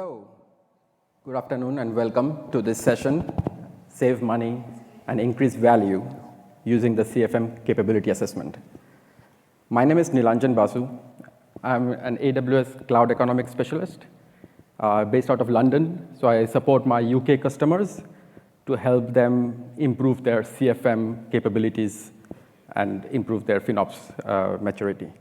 Hello, good afternoon and welcome to this session, Save Money and Increase Value using the CFM Capability Assessment. My name is Nilanjan Basu. I'm an AWS Cloud Economics Specialist based out of London. So I support my UK customers to help them improve their CFM capabilities and improve their FinOps maturity.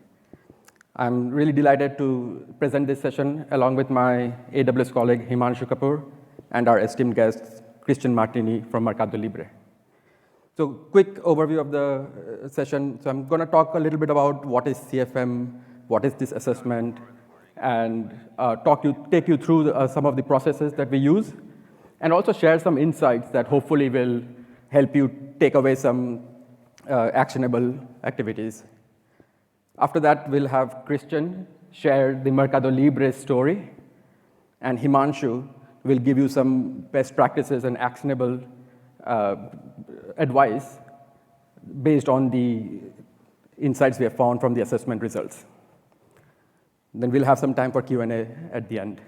I'm really delighted to present this session along with my AWS colleague Himanshu Kapoor and our esteemed guest Christian Martini from Mercado Libre. So quick overview of the session. So I'm going to talk a little bit about what is CFM, what is this assessment, and take you through some of the processes that we use, and also share some insights that hopefully will help you take away some actionable activities. After that, we'll have Christian share the Mercado Libre story, and Himanshu will give you some best practices and actionable advice based on the insights we have found from the assessment results. Then we'll have some time for Q&A at the end.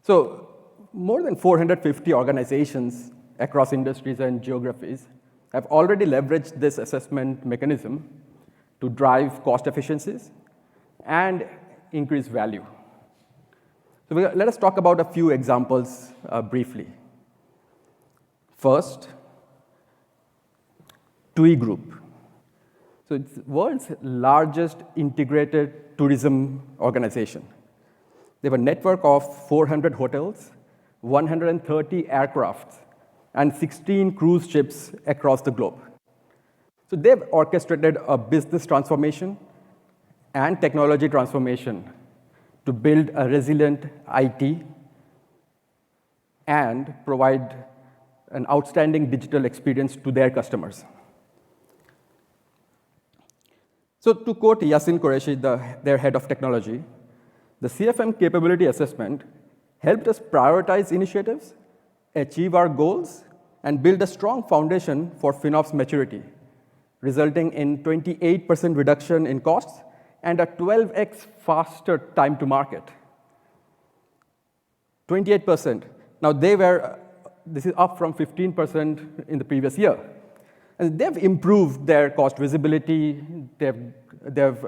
So more than 450 organizations across industries and geographies have already leveraged this assessment mechanism to drive cost efficiencies and increase value. So let us talk about a few examples briefly. First, TUI Group. So it's the world's largest integrated tourism organization. They have a network of 400 hotels, 130 aircrafts, and 16 cruise ships across the globe. So they've orchestrated a business transformation and technology transformation to build a resilient IT and provide an outstanding digital experience to their customers. So to quote Yasin Qureshi, their head of technology, the CFM Capability Assessment helped us prioritize initiatives, achieve our goals, and build a strong foundation for FinOps maturity, resulting in 28% reduction in costs and a 12x faster time to market. 28%. Now this is up from 15% in the previous year. And they've improved their cost visibility, they've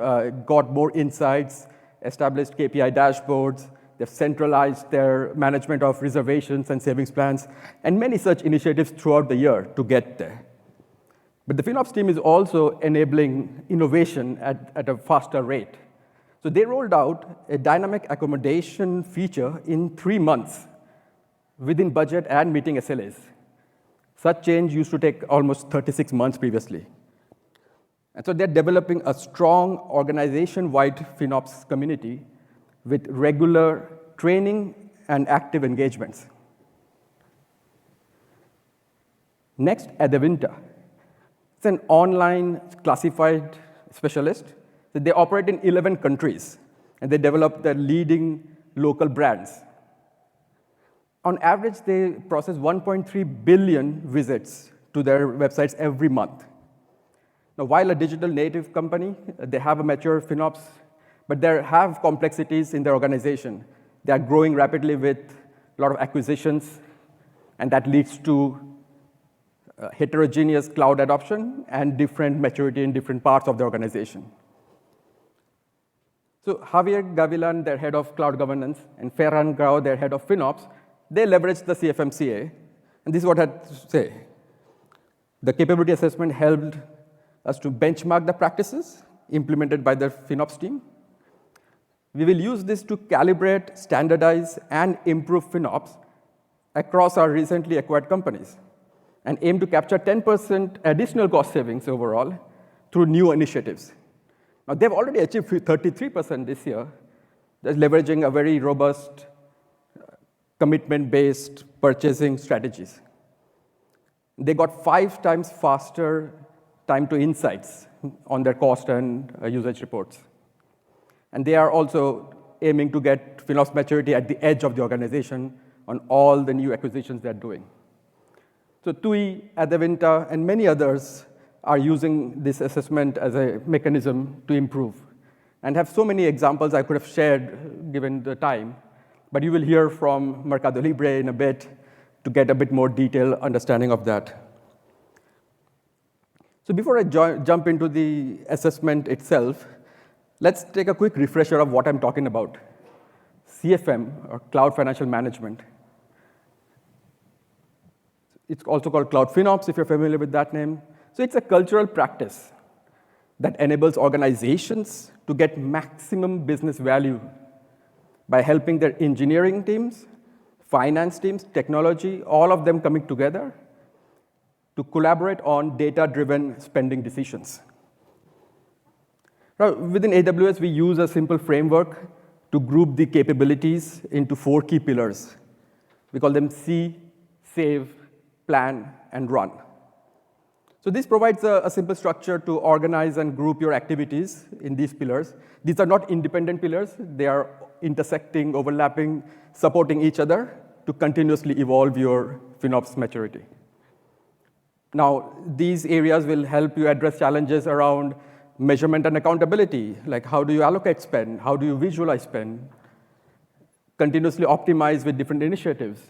got more insights, established KPI dashboards, they've centralized their management of reservations and savings plans, and many such initiatives throughout the year to get there. But the FinOps team is also enabling innovation at a faster rate. So they rolled out a dynamic accommodation feature in 3 months within budget and meeting SLAs. Such change used to take almost 36 months previously. And so they're developing a strong organization-wide FinOps community with regular training and active engagements. Next, Adevinta. It's an online classified specialist. They operate in 11 countries, and they develop the leading local brands. On average, they process 1.3 billion visits to their websites every month. Now, while a digital native company, they have a mature FinOps, but they have complexities in their organization. They are growing rapidly with a lot of acquisitions, and that leads to heterogeneous cloud adoption and different maturity in different parts of the organization. So Javier Gavilan, their head of cloud governance, and Ferran Grau, their head of FinOps, they leveraged the CFMCA, and this is what I had to say. The capability assessment helped us to benchmark the practices implemented by the FinOps team. We will use this to calibrate, standardize, and improve FinOps across our recently acquired companies, and aim to capture 10% additional cost savings overall through new initiatives. Now, they've already achieved 33% this year. They're leveraging a very robust commitment-based purchasing strategies. They got 5 times faster time to insights on their cost and usage reports. And they are also aiming to get FinOps maturity at the edge of the organization on all the new acquisitions they're doing. So TUI, Adevinta, and many others are using this assessment as a mechanism to improve, and have so many examples I could have shared given the time. But you will hear from Mercado Libre in a bit to get a bit more detailed understanding of that. So before I jump into the assessment itself, let's take a quick refresher of what I'm talking about. CFM, or Cloud Financial Management. It's also called Cloud FinOps, if you're familiar with that name. So it's a cultural practice that enables organizations to get maximum business value by helping their engineering teams, finance teams, technology, all of them coming together to collaborate on data-driven spending decisions. Now, within AWS, we use a simple framework to group the capabilities into 4 key pillars. We call them see, save, plan, and run. So this provides a simple structure to organize and group your activities in these pillars. These are not independent pillars. They are intersecting, overlapping, supporting each other to continuously evolve your FinOps maturity. Now, these areas will help you address challenges around measurement and accountability, like how do you allocate spend, how do you visualize spend, continuously optimize with different initiatives,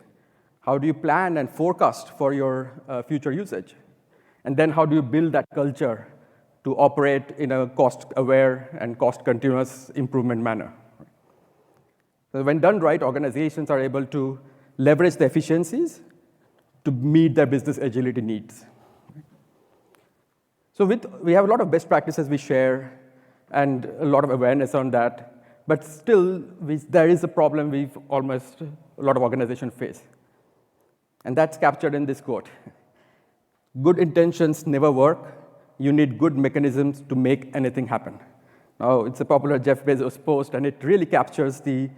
how do you plan and forecast for your future usage, and then how do you build that culture to operate in a cost-aware and cost-continuous improvement manner. So when done right, organizations are able to leverage the efficiencies to meet their business agility needs. So we have a lot of best practices we share and a lot of awareness on that, but still there is a problem a lot of organizations face. And that's captured in this quote. Good intentions never work. You need good mechanisms to make anything happen. Now, it's a popular Jeff Bezos post, and it really captures the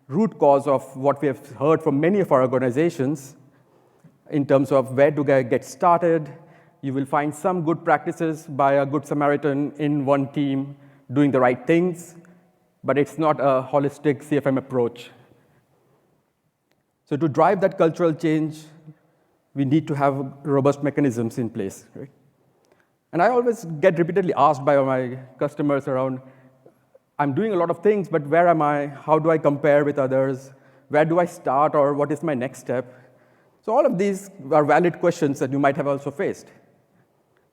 root cause of what we have heard from many of our organizations in terms of where to get started. You will find some good practices by a good Samaritan in one team doing the right things, but it's not a holistic CFM approach. So to drive that cultural change, we need to have robust mechanisms in place, right? And I always get repeatedly asked by my customers around, I'm doing a lot of things, but where am I? How do I compare with others? Where do I start, or what is my next step? So all of these are valid questions that you might have also faced.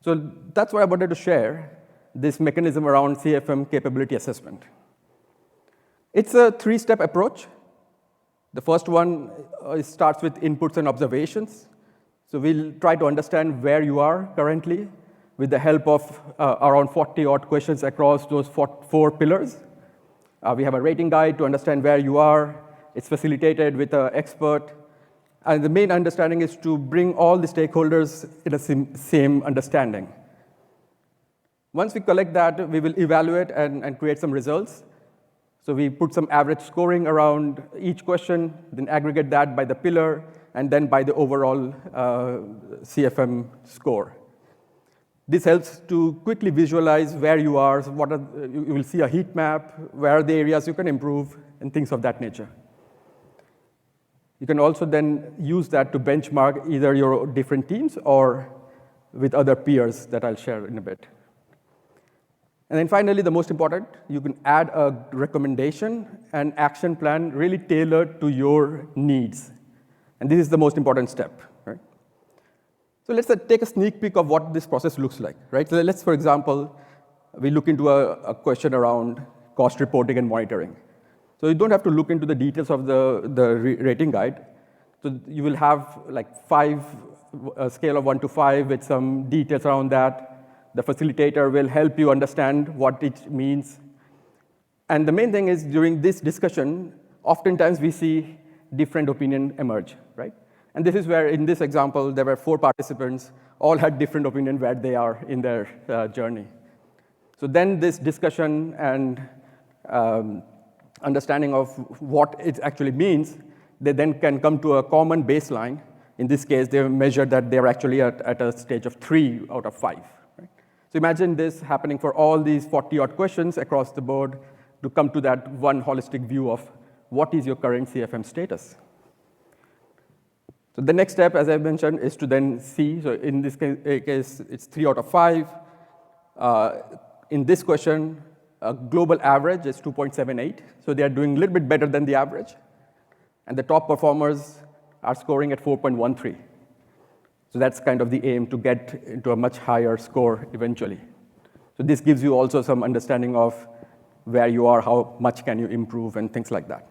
So that's why I wanted to share this mechanism around CFM Capability Assessment. It's a 3-step approach. The first one starts with inputs and observations. So we'll try to understand where you are currently with the help of around 40-odd questions across those 4 pillars. We have a rating guide to understand where you are. It's facilitated with an expert. And the main understanding is to bring all the stakeholders in a same understanding. Once we collect that, we will evaluate and create some results. So we put some average scoring around each question, then aggregate that by the pillar, and then by the overall CFM score. This helps to quickly visualize where you are. So you will see a heat map, where are the areas you can improve, and things of that nature. You can also then use that to benchmark either your different teams or with other peers that I'll share in a bit. And then finally, the most important, you can add a recommendation and action plan really tailored to your needs. And this is the most important step, right? So let's take a sneak peek of what this process looks like, right? So let's, for example, we look into a question around cost reporting and monitoring. So you don't have to look into the details of the rating guide. So you will have like a scale of 1 to 5 with some details around that. The facilitator will help you understand what it means. And the main thing is during this discussion, oftentimes we see different opinions emerge, right? And this is where, in this example, there were 4 participants, all had different opinion where they are in their journey. So then this discussion and understanding of what it actually means, they then can come to a common baseline. In this case, they measured that they're actually at a stage of 3 out of 5. Right? So imagine this happening for all these 40-odd questions across the board to come to that one holistic view of what is your current CFM status. So the next step, as I mentioned, is to then see. So in this case, it's 3 out of 5. In this question, a global average is 2.78. So they are doing a little bit better than the average. And the top performers are scoring at 4.13. So that's kind of the aim, to get into a much higher score eventually. So this gives you also some understanding of where you are, how much can you improve, and things like that.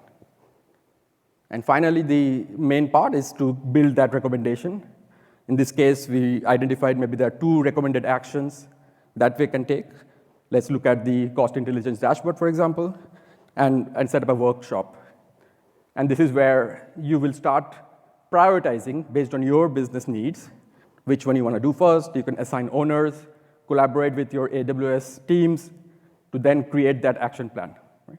And finally, the main part is to build that recommendation. In this case, we identified maybe there are 2 recommended actions that we can take. Let's look at the cost intelligence dashboard, for example, and set up a workshop. And this is where you will start prioritizing based on your business needs, which one you want to do first. You can assign owners, collaborate with your AWS teams to then create that action plan. Right?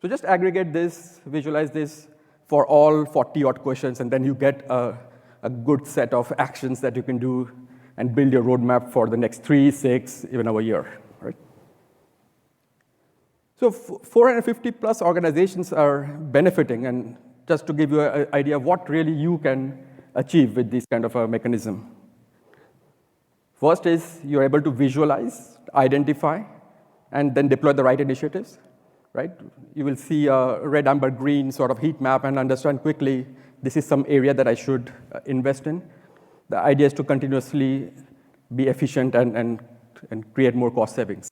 So just aggregate this, visualize this for all 40-odd questions, and then you get a good set of actions that you can do and build your roadmap for the next 3, 6, even over a year. Right? So 450 plus organizations are benefiting, and just to give you an idea of what really you can achieve with this kind of a mechanism. First is you're able to visualize, identify, and then deploy the right initiatives. Right? You will see a red, amber, green sort of heat map and understand quickly this is some area that I should invest in. The idea is to continuously be efficient and create more cost savings.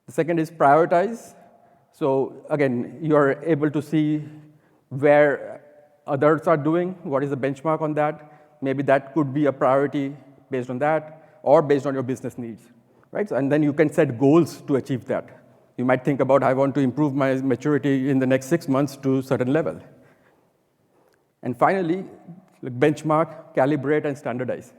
The second is prioritize. So again, you're able to see where others are doing, what is the benchmark on that. Maybe that could be a priority based on that, or based on your business needs. Right? And then you can set goals to achieve that. You might think about, I want to improve my maturity in the next 6 months to a certain level. And finally, benchmark, calibrate, and standardize.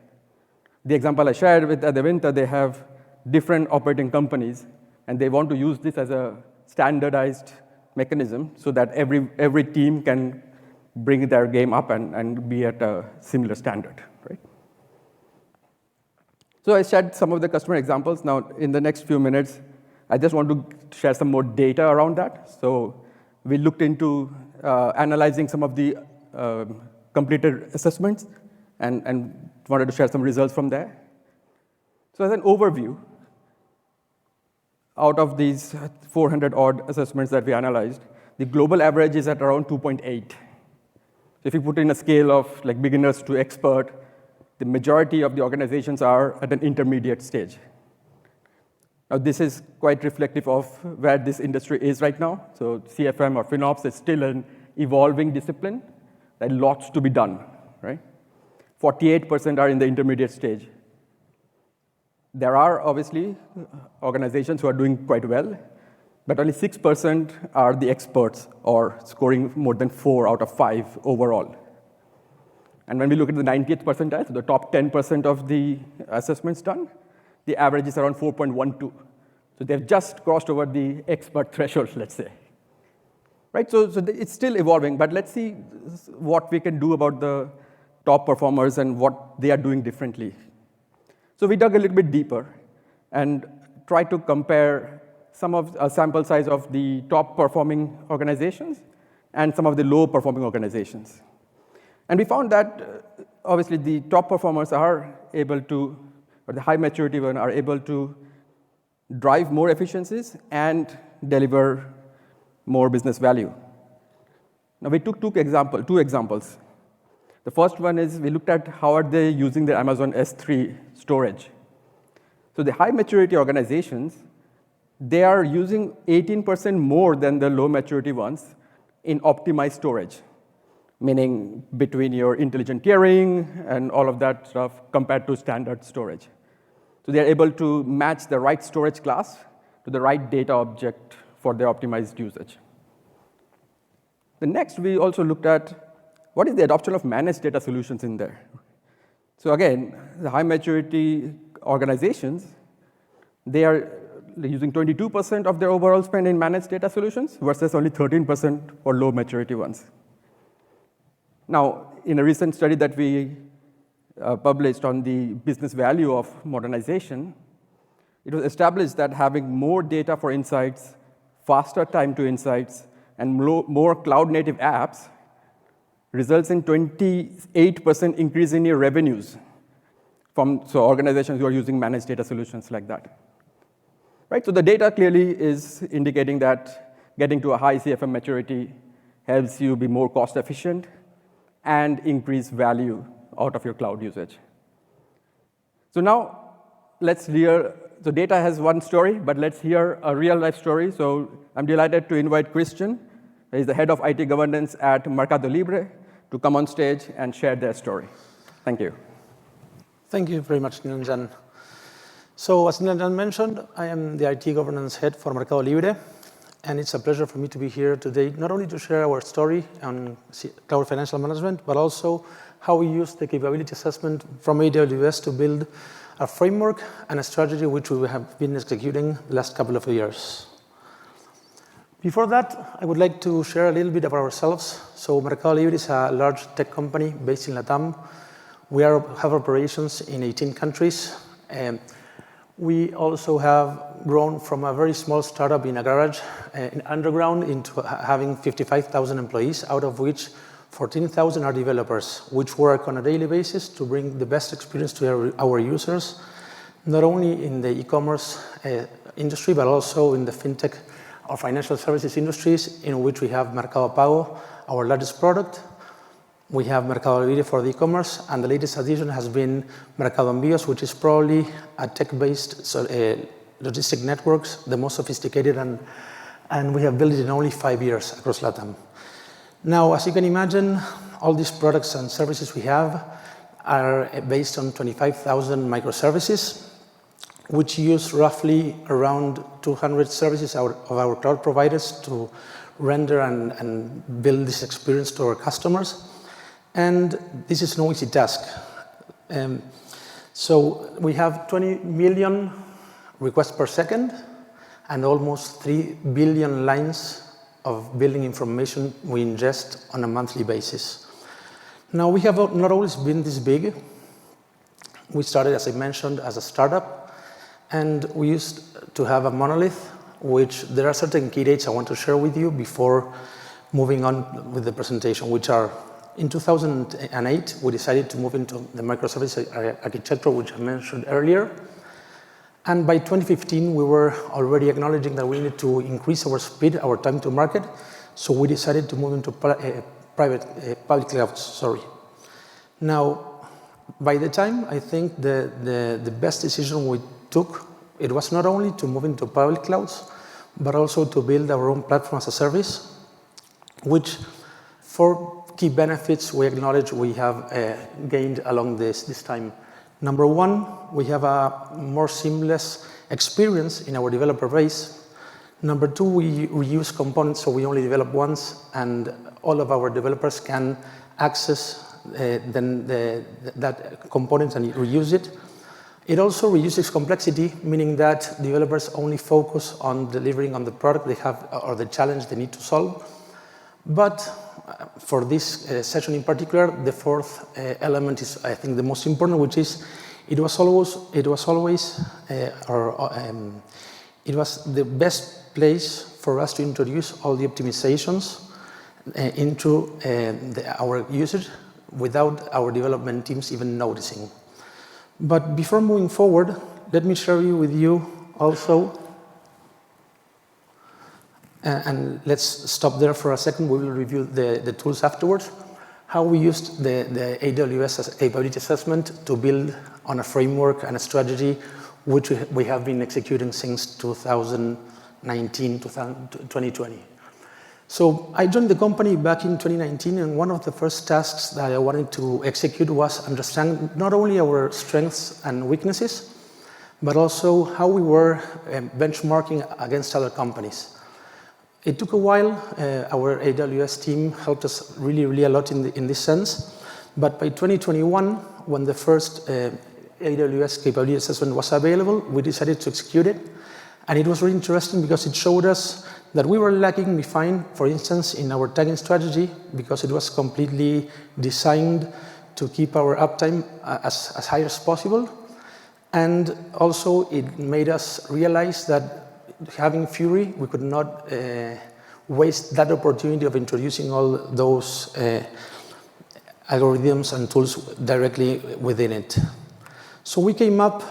The example I shared with Advinta, they have different operating companies, and they want to use this as a standardized mechanism so that every team can bring their game up and be at a similar standard. Right? So I shared some of the customer examples. Now, in the next few minutes, I just want to share some more data around that. So we looked into analyzing some of the completed assessments and wanted to share some results from there. So as an overview, out of these 400-odd assessments that we analyzed, the global average is at around 2.8. So if you put in a scale of like beginners to expert, the majority of the organizations are at an intermediate stage. Now, this is quite reflective of where this industry is right now. So CFM or FinOps is still an evolving discipline. There's lots to be done, right? 48% are in the intermediate stage. There are obviously organizations who are doing quite well, but only 6% are the experts or scoring more than 4 out of 5 overall. And when we look at the 90th percentile, so the top 10% of the assessments done, the average is around 4.12. So they've just crossed over the expert threshold, let's say. Right? So it's still evolving, but let's see what we can do about the top performers and what they are doing differently. So we dug a little bit deeper and tried to compare some of a sample size of the top performing organizations and some of the low performing organizations. And we found that obviously the top performers are able to, or the high maturity ones are able to drive more efficiencies and deliver more business value. Now we took two examples. The first one is we looked at how are they using their Amazon S3 storage. So the high maturity organizations, they are using 18% more than the low maturity ones in optimized storage, meaning between your intelligent tiering and all of that stuff compared to standard storage. So they're able to match the right storage class to the right data object for their optimized usage. The next, we also looked at what is the adoption of managed data solutions in there. So again, the high maturity organizations, they are using 22% of their overall spend in managed data solutions versus only 13% for low maturity ones. Now, in a recent study that we published on the business value of modernization, it was established that having more data for insights, faster time to insights, and more cloud-native apps results in 28% increase in your revenues from organizations who are using managed data solutions like that. Right? So the data clearly is indicating that getting to a high CFM maturity helps you be more cost efficient, and increase value out of your cloud usage. So now, let's hear, so data has one story, but let's hear a real-life story. So I'm delighted to invite Christian. He's the head of IT governance at Mercado Libre, to come on stage and share their story. Thank you. Thank you very much, Nilanjan. So as Nilanjan mentioned, I am the IT governance head for Mercado Libre, and it's a pleasure for me to be here today, not only to share our story on cloud financial management, but also how we use the capability assessment from AWS to build a framework and a strategy which we have been executing the last couple of years. Before that, I would like to share a little bit about ourselves. So Mercado Libre is a large tech company based in Latam. We have operations in 18 countries. We also have grown from a very small startup in a garage in underground into having 55,000 employees, out of which 14,000 are developers, which work on a daily basis to bring the best experience to our users, not only in the e-commerce industry, but also in the fintech or financial services industries, in which we have Mercado Pago, our largest product. We have Mercado Libre for the e-commerce, and the latest addition has been Mercado Envíos, which is probably a tech-based logistic networks, the most sophisticated, and we have built it in only 5 years across LATAM. Now, as you can imagine, all these products and services we have are based on 25,000 microservices, which use roughly around 200 services of our cloud providers to render and build this experience to our customers. And this is no easy task. So we have 20 million requests per second and almost 3 billion lines of billing information we ingest on a monthly basis. Now, we have not always been this big. We started, as I mentioned, as a startup, and we used to have a monolith, which there are certain key dates I want to share with you before moving on with the presentation, which are in 2008, we decided to move into the microservice architecture, which I mentioned earlier. And by 2015, we were already acknowledging that we needed to increase our speed, our time to market. So we decided to move into public clouds. Now, by the time, I think the best decision we took, it was not only to move into public clouds, but also to build our own platform as a service, which for key benefits we acknowledge we have gained along this time. Number one, we have a more seamless experience in our developer base. Number two, we reuse components, so we only develop once, and all of our developers can access that component and reuse it. It also reduces complexity, meaning that developers only focus on delivering on the product they have or the challenge they need to solve. But for this session in particular, the fourth element is, I think, the most important, which is it was the best place for us to introduce all the optimizations into our usage without our development teams even noticing. But before moving forward, let me share with you also. And let's stop there for a second. We will review the tools afterwards. How we used the AWS Capability Assessment to build on a framework and a strategy which we have been executing since 2019, 2020. So I joined the company back in 2019, and one of the first tasks that I wanted to execute was understand not only our strengths and weaknesses, but also how we were benchmarking against other companies. It took a while. Our AWS team helped us really a lot in this sense. But by 2021, when the first AWS Capability Assessment was available, we decided to execute it. And it was really interesting because it showed us that we were lacking behind, for instance, in our tagging strategy, because it was completely designed to keep our uptime as high as possible. And also, it made us realize that having Fury, we could not waste that opportunity of introducing all those algorithms and tools directly within it. So we came up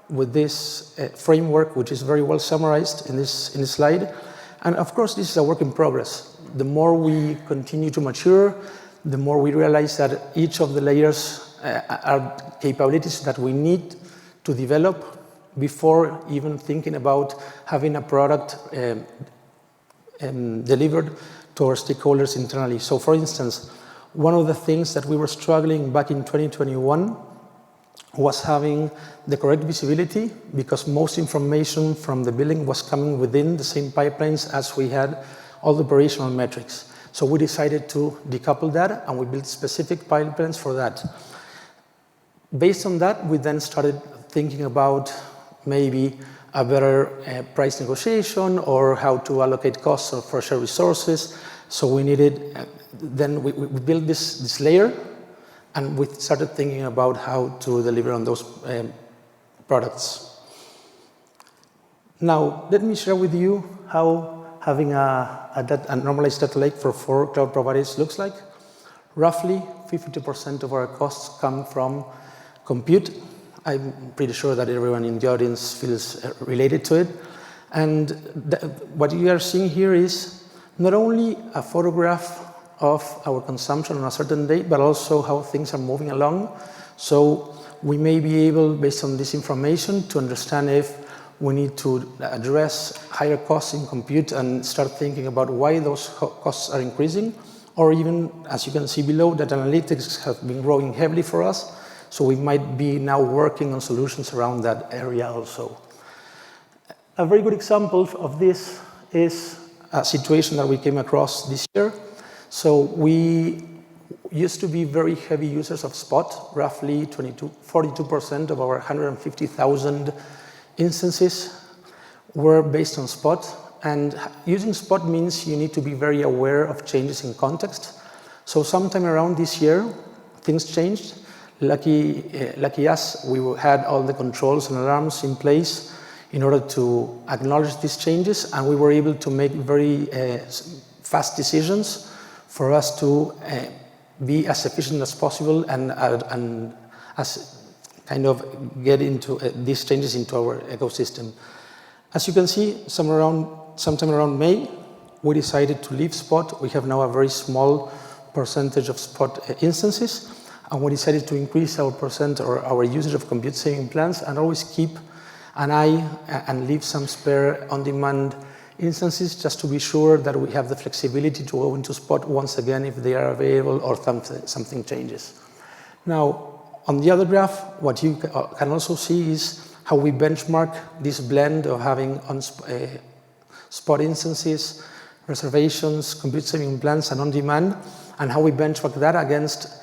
with this framework, which is very well summarized in this slide. And of course, this is a work in progress. the more we continue to mature, the more we realize that each of the layers are capabilities that we need to develop before even thinking about having a product delivered to our stakeholders internally. So for instance, one of the things that we were struggling back in 2021 was having the correct visibility, because most information from the building was coming within the same pipelines as we had all the operational metrics. So we decided to decouple that, and we built specific pipelines for that. Based on that, we then started thinking about maybe a better price negotiation or how to allocate costs for shared resources. So we needed, then we built this layer, and we started thinking about how to deliver on those products. Now, let me share with you how having a normalized data lake for 4 cloud providers looks like. Roughly 50% of our costs come from compute. I'm pretty sure that everyone in the audience feels related to it. And what you are seeing here is not only a photograph of our consumption on a certain date, but also how things are moving along. So we may be able, based on this information, to understand if we need to address higher costs in compute and start thinking about why those costs are increasing, or even, as you can see below, that analytics have been growing heavily for us. So we might be now working on solutions around that area also. A very good example of this is a situation that we came across this year. So we used to be very heavy users of Spot. Roughly 42% of our 150,000 instances were based on Spot. And using Spot means you need to be very aware of changes in context. So sometime around this year, things changed. Lucky us, we had all the controls and alarms in place in order to acknowledge these changes, and we were able to make very fast decisions for us to be as efficient as possible and as kind of get into these changes into our ecosystem. As you can see, sometime around May, we decided to leave Spot. We have now a very small percentage of Spot instances, and we decided to increase our percent or our usage of compute saving plans and always keep an eye and leave some spare on-demand instances just to be sure that we have the flexibility to go into Spot once again if they are available or something changes. Now, on the other graph, what you can also see is how we benchmark this blend of having Spot instances, reservations, compute saving plans, and on-demand, and how we benchmark that against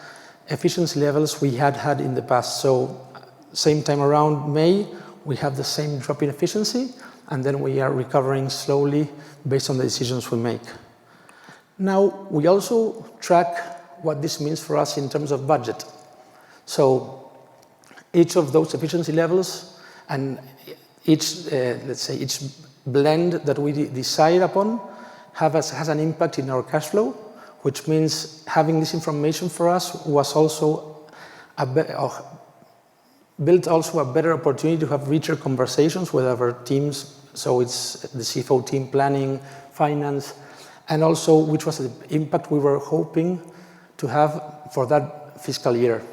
efficiency levels we had in the past. So same time around May, we have the same drop in efficiency, and then we are recovering slowly based on the decisions we make. Now, we also track what this means for us in terms of budget. So each of those efficiency levels and each, let's say, each blend that we decide upon has an impact in our cash flow, which means having this information for us was also built also a better opportunity to have richer conversations with our teams. So it's the CFO team, planning, finance, and also which was the impact we were hoping to have for that fiscal year.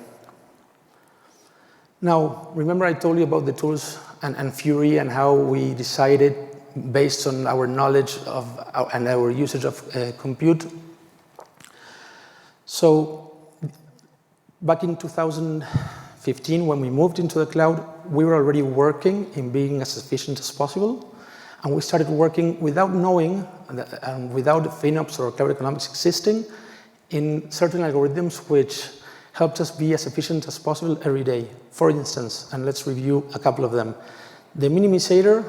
Now, remember I told you about the tools and Fury and how we decided based on our knowledge of and our usage of compute. So back in 2015, when we moved into the cloud, we were already working in being as efficient as possible. And we started working without knowing and without FinOps or cloud economics existing in certain algorithms which helped us be as efficient as possible every day. For instance, and let's review a couple of them. The minimizer,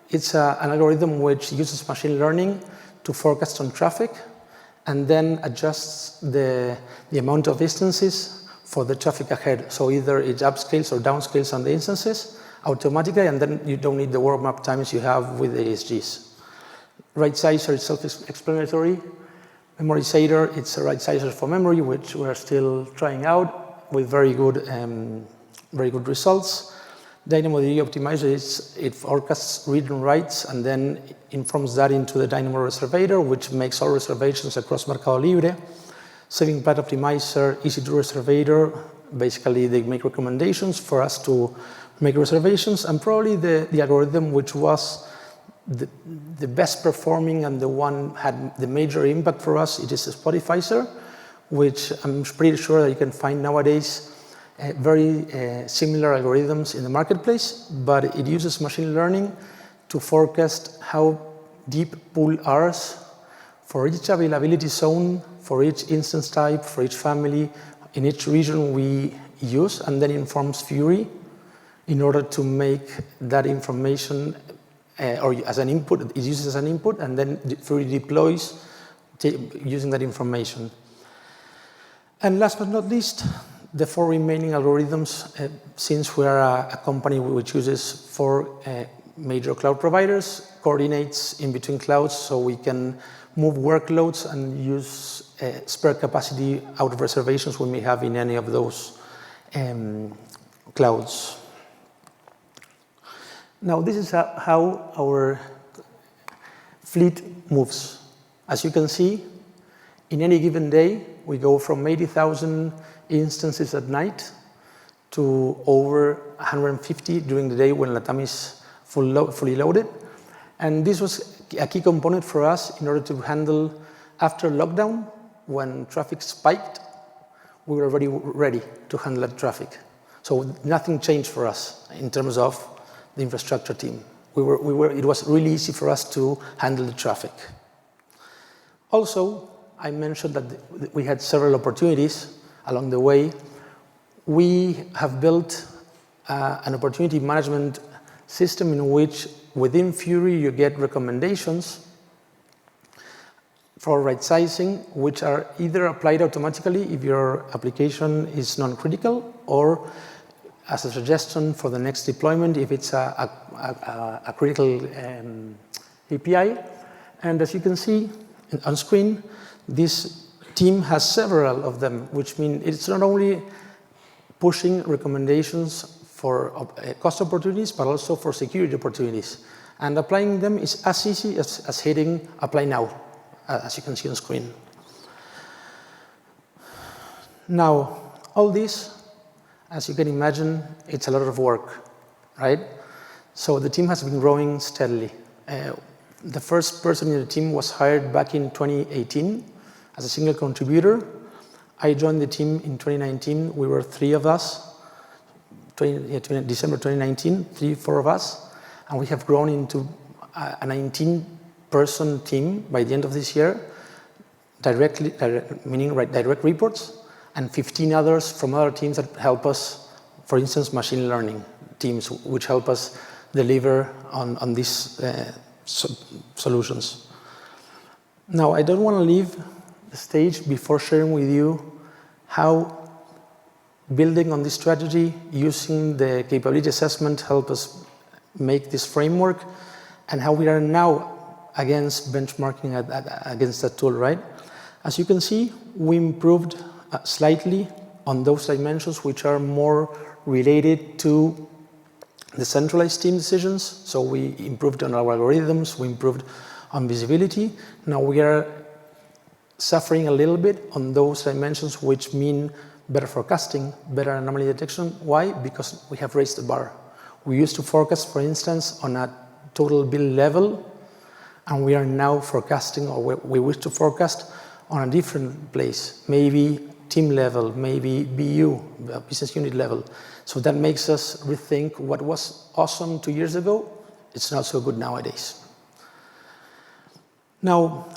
it's an algorithm which uses machine learning to forecast on traffic and then adjusts the amount of instances for the traffic ahead. So either it upscales or downscales on the instances automatically, and then you don't need the warm-up times you have with the ASGs. Right sizer is self-explanatory. Memorizer, it's a right sizer for memory, which we're still trying out with very good results. DynamoDB Optimizer, it forecasts read and writes and then informs that into the Dynamo Reservator, which makes all reservations across Mercado Libre. Saving Path Optimizer, Easy2 Reservator, basically they make recommendations for us to make reservations, and probably the algorithm which was the best performing and the one had the major impact for us, it is Spotifyzer, which I'm pretty sure that you can find nowadays very similar algorithms in the marketplace, but it uses machine learning to forecast how deep pool Rs for each availability zone, for each instance type, for each family, in each region we use, and then informs Fury in order to make that information, or as an input, it uses as an input, and then Fury deploys using that information. And last but not least, the 4 remaining algorithms, since we are a company which uses 4 major cloud providers, coordinates in between clouds so we can move workloads and use spare capacity out of reservations we may have in any of those clouds. Now, this is how our fleet moves. As you can see, in any given day, we go from 80,000 instances at night to over 150 during the day when LATAM is fully loaded. And this was a key component for us in order to handle, after lockdown, when traffic spiked, we were already ready to handle that traffic. So nothing changed for us in terms of the infrastructure team. It was really easy for us to handle the traffic. Also, I mentioned that we had several opportunities along the way. We have built an opportunity management system in which within Fury you get recommendations for right sizing, which are either applied automatically if your application is non-critical, or as a suggestion for the next deployment if it's a critical API. And as you can see on screen, this team has several of them, which means it's not only pushing recommendations for cost opportunities, but also for security opportunities. And applying them is as easy as hitting apply now, as you can see on screen. Now, all this, as you can imagine, it's a lot of work, right? So the team has been growing steadily. The first person in the team was hired back in 2018 as a single contributor. I joined the team in 2019. We were 3 of us. December 2019, 4 of us. And we have grown into a 19-person team by the end of this year, meaning direct reports, and 15 others from other teams that help us, for instance, machine learning teams, which help us deliver on these solutions. Now, I don't want to leave the stage before sharing with you how building on this strategy, using the capability assessment, help us make this framework, and how we are now against benchmarking against that tool, right? As you can see, we improved slightly on those dimensions which are more related to the centralized team decisions. So we improved on our algorithms, we improved on visibility. Now we are suffering a little bit on those dimensions which mean better forecasting, better anomaly detection. Why? Because we have raised the bar. We used to forecast, for instance, on a total bill level, and we are now forecasting, or we wish to forecast on a different place, maybe team level, maybe BU, business unit level. So that makes us rethink what was awesome 2 years ago. It's not so good nowadays. Now,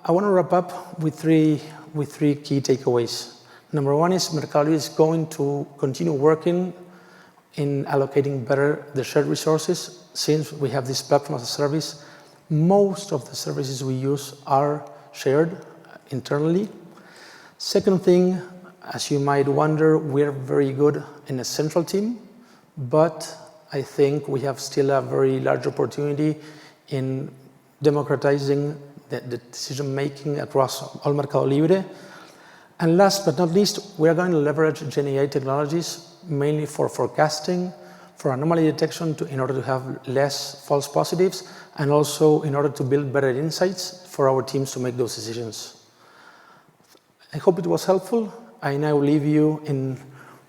I want to wrap up with three key takeaways. Number one is Mercado is going to continue working in allocating better the shared resources. Since we have this platform as a service, most of the services we use are shared internally. Second thing, as you might wonder, we're very good in a central team, but I think we have still a very large opportunity in democratizing the decision-making across all Mercado Libre. And last but not least, we are going to leverage GenAI technologies mainly for forecasting, for anomaly detection in order to have less false positives, and also in order to build better insights for our teams to make those decisions. I hope it was helpful. I now leave you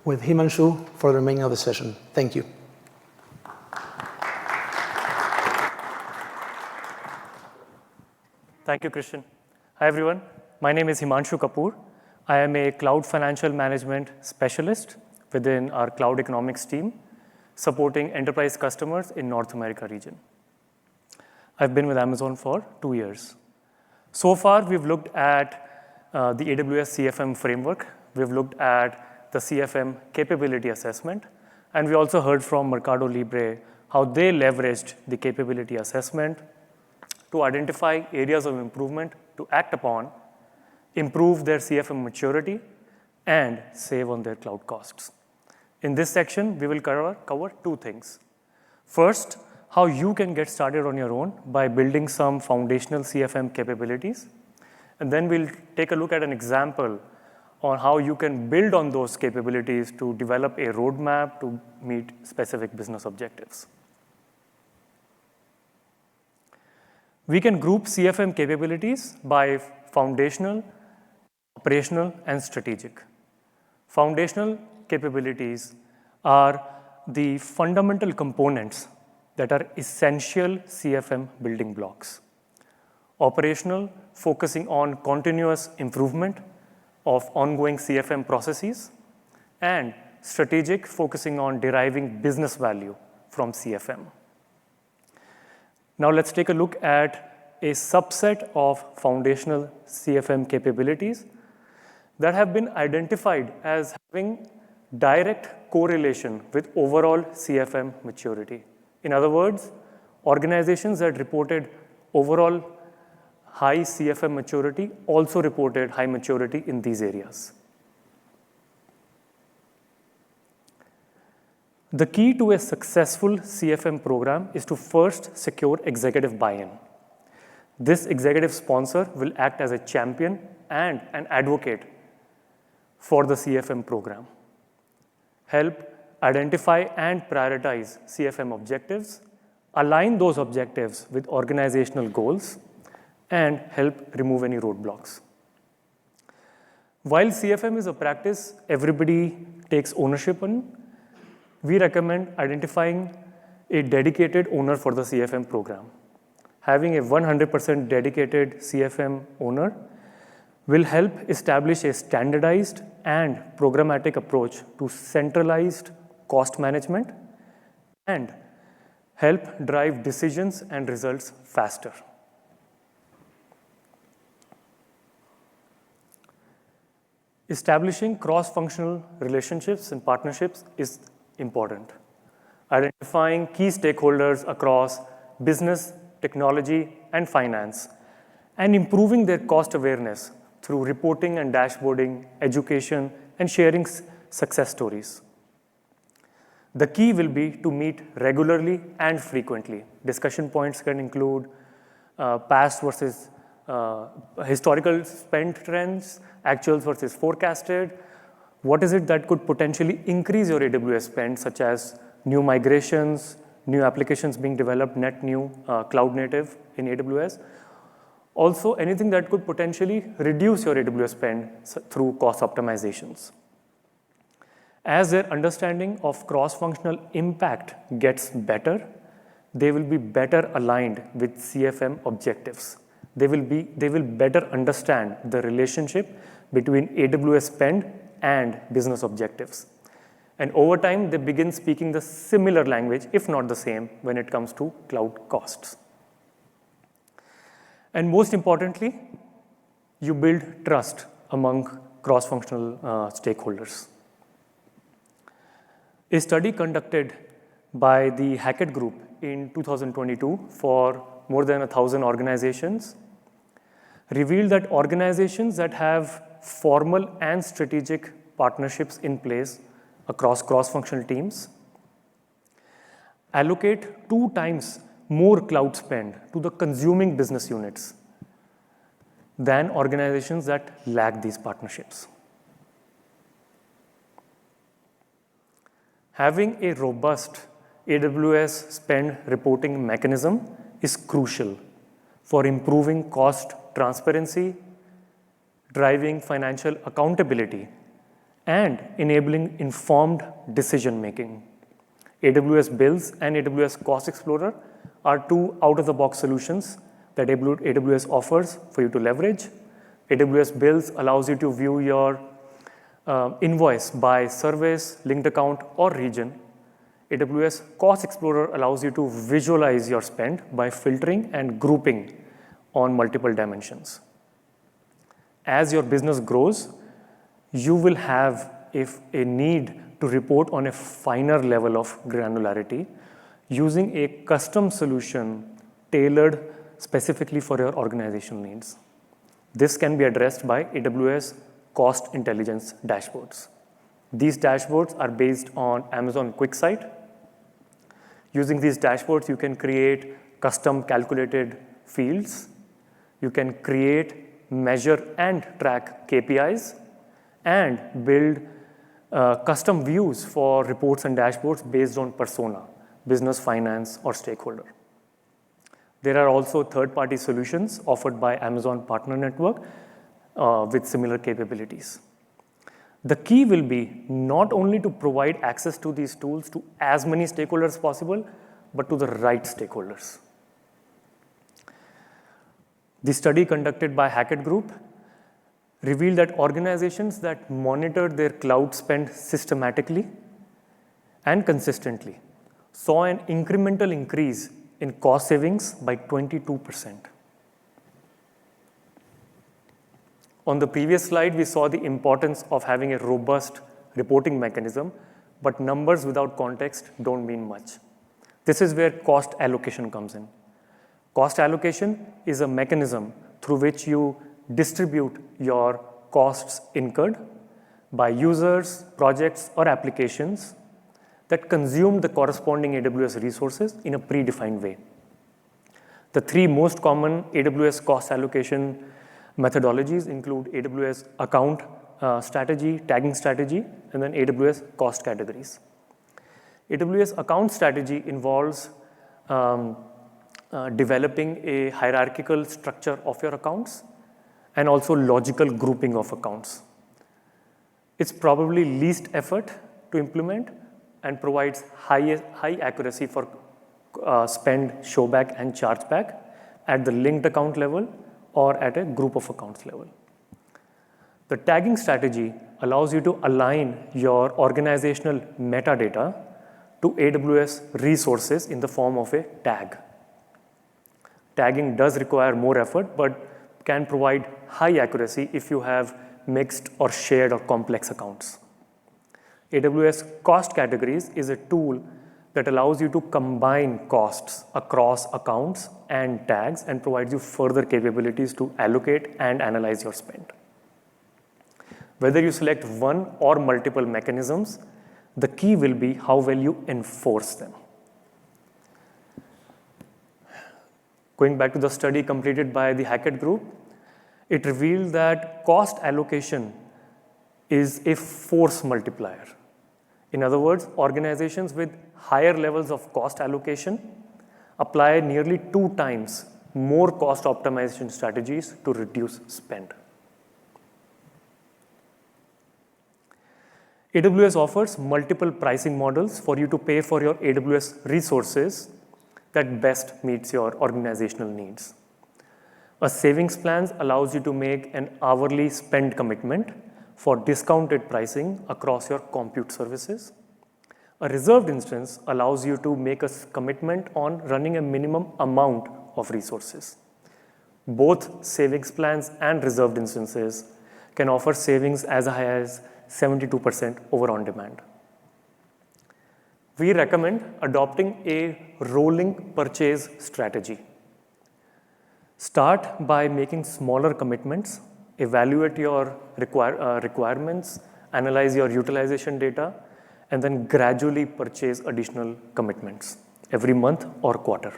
with Himanshu for the remaining of the session. Thank you. Thank you, Christian. Hi, everyone. My name is Himanshu Kapoor. I am a cloud financial management specialist within our cloud economics team, supporting enterprise customers in North America region. I've been with Amazon for 2 years. So far, we've looked at the AWS CFM framework. We've looked at the CFM Capability Assessment. And we also heard from Mercado Libre how they leveraged the Capability Assessment to identify areas of improvement to act upon, improve their CFM maturity, and save on their cloud costs. In this section, we will cover 2 things. First, how you can get started on your own by building some foundational CFM capabilities. And then we'll take a look at an example on how you can build on those capabilities to develop a roadmap to meet specific business objectives. We can group CFM capabilities by foundational, operational, and strategic. Foundational capabilities are the fundamental components that are essential CFM building blocks. Operational, focusing on continuous improvement of ongoing CFM processes, and strategic, focusing on deriving business value from CFM. Now let's take a look at a subset of foundational CFM capabilities that have been identified as having direct correlation with overall CFM maturity. In other words, organizations that reported overall high CFM maturity also reported high maturity in these areas. The key to a successful CFM program is to first secure executive buy-in. This executive sponsor will act as a champion and an advocate for the CFM program, help identify and prioritize CFM objectives, align those objectives with organizational goals, and help remove any roadblocks. While CFM is a practice everybody takes ownership on, we recommend identifying a dedicated owner for the CFM program. Having a 100% dedicated CFM owner will help establish a standardized and programmatic approach to centralized cost management and help drive decisions and results faster. Establishing cross-functional relationships and partnerships is important. Identifying key stakeholders across business, technology, and finance, and improving their cost awareness through reporting and dashboarding, education, and sharing success stories. The key will be to meet regularly and frequently. Discussion points can include past versus historical spend trends, actuals versus forecasted. What is it that could potentially increase your AWS spend, such as new migrations, new applications being developed, net new cloud native in AWS. Also, anything that could potentially reduce your AWS spend through cost optimizations. As their understanding of cross-functional impact gets better, they will be better aligned with CFM objectives. They will better understand the relationship between AWS spend and business objectives. And over time, they begin speaking the similar language, if not the same, when it comes to cloud costs. And most importantly, you build trust among cross-functional stakeholders. A study conducted by the Hackett Group in 2022 for more than 1,000 organizations revealed that organizations that have formal and strategic partnerships in place across cross-functional teams allocate 2 times more cloud spend to the consuming business units than organizations that lack these partnerships. Having a robust AWS spend reporting mechanism is crucial for improving cost transparency, driving financial accountability, and enabling informed decision-making. AWS Bills and AWS Cost Explorer are two out-of-the-box solutions that AWS offers for you to leverage. AWS Bills allows you to view your invoice by service, linked account, or region. AWS Cost Explorer allows you to visualize your spend by filtering and grouping on multiple dimensions. As your business grows, you will have a need to report on a finer level of granularity using a custom solution tailored specifically for your organizational needs. This can be addressed by AWS Cost Intelligence dashboards. These dashboards are based on Amazon QuickSight. Using these dashboards, you can create custom calculated fields. You can create, measure, and track KPIs, and build custom views for reports and dashboards based on persona, business, finance, or stakeholder. There are also third-party solutions offered by Amazon Partner Network with similar capabilities. The key will be not only to provide access to these tools to as many stakeholders as possible, but to the right stakeholders. The study conducted by Hackett Group revealed that organizations that monitored their cloud spend systematically and consistently saw an incremental increase in cost savings by 22%. On the previous slide, we saw the importance of having a robust reporting mechanism, but numbers without context don't mean much. This is where cost allocation comes in. Cost allocation is a mechanism through which you distribute your costs incurred by users, projects, or applications that consume the corresponding AWS resources in a predefined way. The three most common AWS cost allocation methodologies include AWS account strategy, tagging strategy, and then AWS cost categories. AWS account strategy involves developing a hierarchical structure of your accounts and also logical grouping of accounts. It's probably least effort to implement and provides high accuracy for spend, showback, and chargeback at the linked account level or at a group of accounts level. The tagging strategy allows you to align your organizational metadata to AWS resources in the form of a tag. Tagging does require more effort, but can provide high accuracy if you have mixed or shared or complex accounts. AWS cost categories is a tool that allows you to combine costs across accounts and tags and provides you further capabilities to allocate and analyze your spend. Whether you select one or multiple mechanisms, the key will be how well you enforce them. Going back to the study completed by the Hackett Group, it revealed that cost allocation is a force multiplier. In other words, organizations with higher levels of cost allocation apply nearly 2 times more cost optimization strategies to reduce spend. AWS offers multiple pricing models for you to pay for your AWS resources that best meets your organizational needs. A savings plan allows you to make an hourly spend commitment for discounted pricing across your compute services. A reserved instance allows you to make a commitment on running a minimum amount of resources. Both savings plans and reserved instances can offer savings as high as 72% over on demand. We recommend adopting a rolling purchase strategy. Start by making smaller commitments, evaluate your requirements, analyze your utilization data, and then gradually purchase additional commitments every month or quarter.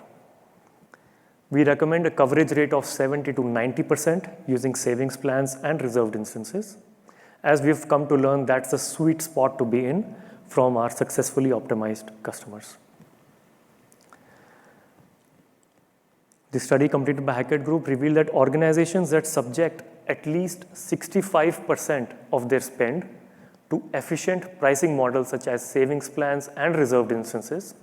We recommend a coverage rate of 70 to 90% using savings plans and reserved instances. As we've come to learn, that's the sweet spot to be in from our successfully optimized customers. The study completed by Hackett Group revealed that organizations that subject at least 65% of their spend to efficient pricing models such as savings plans and reserved instances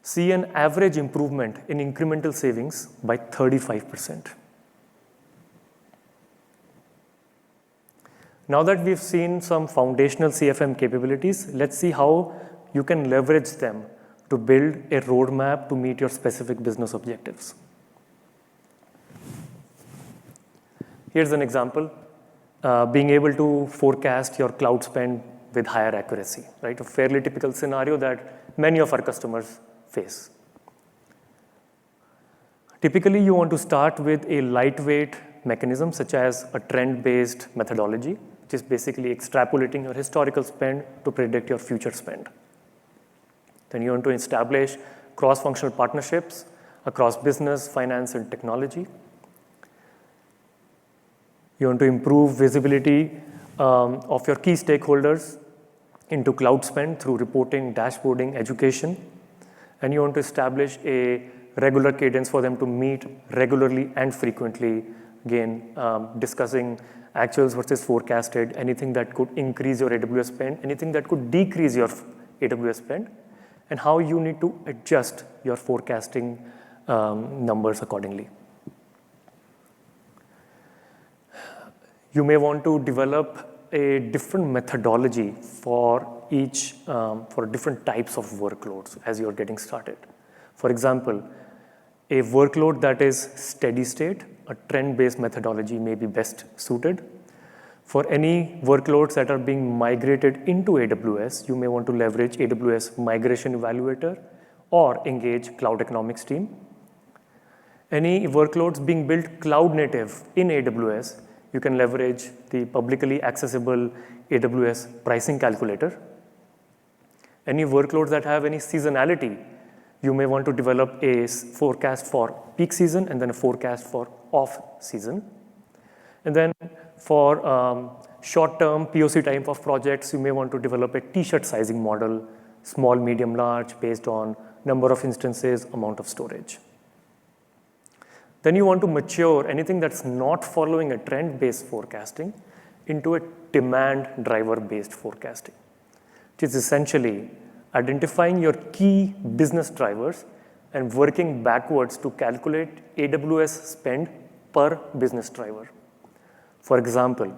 see an average improvement in incremental savings by 35%. Now that we've seen some foundational CFM capabilities, let's see how you can leverage them to build a roadmap to meet your specific business objectives. Here's an example, being able to forecast your cloud spend with higher accuracy, right? A fairly typical scenario that many of our customers face. Typically, you want to start with a lightweight mechanism such as a trend-based methodology, which is basically extrapolating your historical spend to predict your future spend. Then you want to establish cross-functional partnerships across business, finance, and technology. You want to improve visibility of your key stakeholders into cloud spend through reporting, dashboarding, education. And you want to establish a regular cadence for them to meet regularly and frequently, again, discussing actuals versus forecasted, anything that could increase your AWS spend, anything that could decrease your AWS spend, and how you need to adjust your forecasting numbers accordingly. You may want to develop a different methodology for different types of workloads as you're getting started. For example, a workload that is steady state, a trend-based methodology may be best suited. For any workloads that are being migrated into AWS, you may want to leverage AWS Migration Evaluator or engage Cloud Economics team. Any workloads being built cloud native in AWS, you can leverage the publicly accessible AWS pricing calculator. Any workloads that have any seasonality, you may want to develop a forecast for peak season and then a forecast for off season. And then for short-term POC type of projects, you may want to develop a t-shirt sizing model, small, medium, large, based on number of instances, amount of storage. Then you want to mature anything that's not following a trend-based forecasting into a demand driver-based forecasting, which is essentially identifying your key business drivers and working backwards to calculate AWS spend per business driver. For example,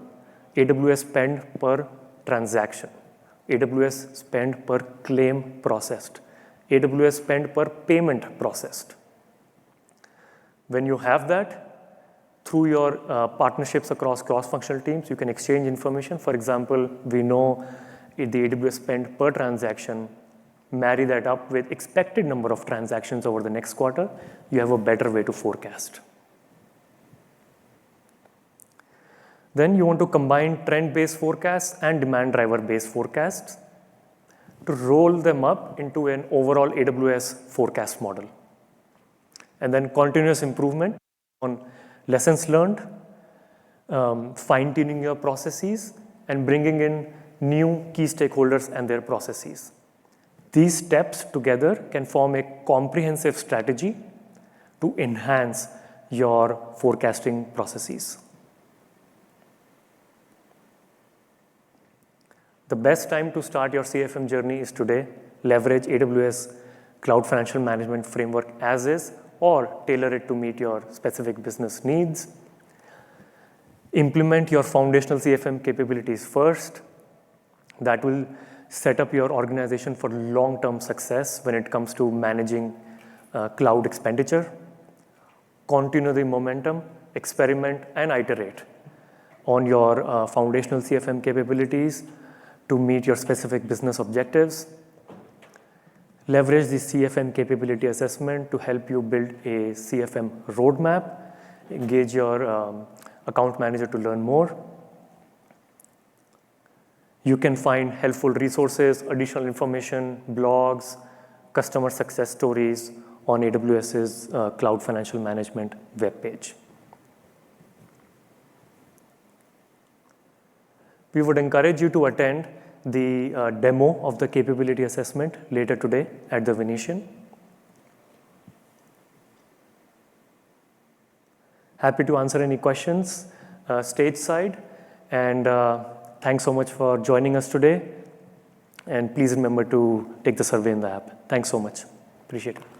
AWS spend per transaction, AWS spend per claim processed, AWS spend per payment processed. When you have that, through your partnerships across cross-functional teams, you can exchange information. For example, we know the AWS spend per transaction, marry that up with expected number of transactions over the next quarter, you have a better way to forecast. Then you want to combine trend-based forecasts and demand driver-based forecasts to roll them up into an overall AWS forecast model. And then continuous improvement on lessons learned, fine-tuning your processes, and bringing in new key stakeholders and their processes. These steps together can form a comprehensive strategy to enhance your forecasting processes. The best time to start your CFM journey is today. Leverage AWS Cloud Financial Management Framework as is, or tailor it to meet your specific business needs. Implement your foundational CFM capabilities first. That will set up your organization for long-term success when it comes to managing cloud expenditure. Continue the momentum, experiment, and iterate on your foundational CFM capabilities to meet your specific business objectives. Leverage the CFM Capability Assessment to help you build a CFM roadmap. Engage your account manager to learn more. You can find helpful resources, additional information, blogs, customer success stories on AWS's Cloud Financial Management webpage. We would encourage you to attend the demo of the capability assessment later today at the Venetian. Happy to answer any questions stage side. And thanks so much for joining us today. And please remember to take the survey in the app. Thanks so much. Appreciate it.